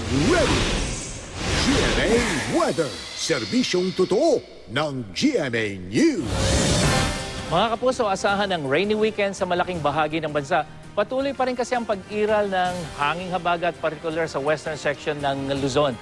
ready! GMA Weather, serbisyong totoo ng GMA News. Mga kapuso, asahan ng rainy weekend sa malaking bahagi ng bansa. Patuloy pa rin kasi ang pag-iral ng hanging habagat, particular sa western section ng Luzon.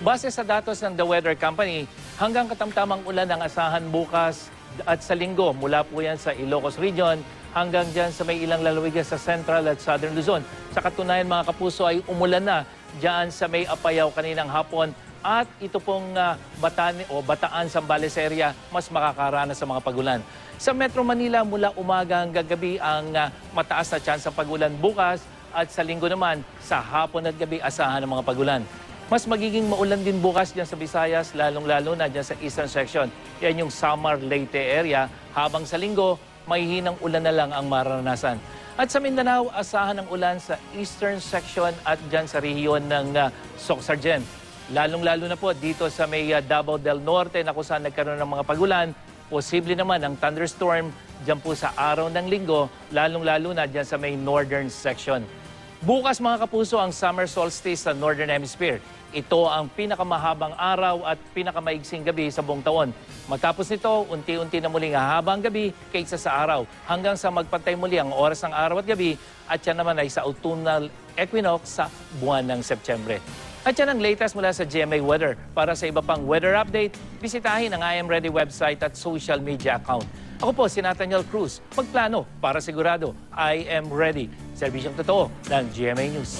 Base sa datos ng The Weather Company, hanggang katamtamang ulan ang asahan bukas at sa linggo. Mula po yan sa Ilocos Region hanggang dyan sa may ilang lalawigan sa Central at Southern Luzon. Sa katunayan mga kapuso ay umulan na dyan sa may Apayao kaninang hapon. At ito pong Bataan, Zambales area, mas makakaranas sa mga pagulan. Sa Metro Manila, mula umaga hanggang gabi ang mataas na chance ng pagulan bukas. At sa linggo naman, sa hapon at gabi, asahan ng mga pagulan. Mas magiging maulan din bukas dyan sa Visayas, lalong-lalo na dyan sa eastern section. Yan yung Samar, Leyte area. Habang sa linggo, may hinang ulan na lang ang maranasan. At sa Mindanao, asahan ng ulan sa eastern section at dyan sa rehiyon ng Soc-Sargent. Lalong-lalo na po dito sa may Davao del Norte na kung saan nagkaroon ng mga pagulan. Posible naman ang thunderstorm dyan po sa araw ng linggo, lalong-lalo na dyan sa may northern section. Bukas mga kapuso ang summer solstice sa Northern Hemisphere. Ito ang pinakamahabang araw at pinakamaigsing gabi sa buong taon. Matapos nito, unti-unti na muling hahaba ang gabi kaysa sa araw hanggang sa magpantay muli ang oras ng araw at gabi at yan naman ay sa autumnal equinox sa buwan ng Setyembre. At yan ang latest mula sa GMA Weather. Para sa iba pang weather update, bisitahin ang I Am Ready website at social media account. Ako po si Nathaniel Cruz. Magplano para sigurado, I am ready. Serbisyong totoo ng GMA News.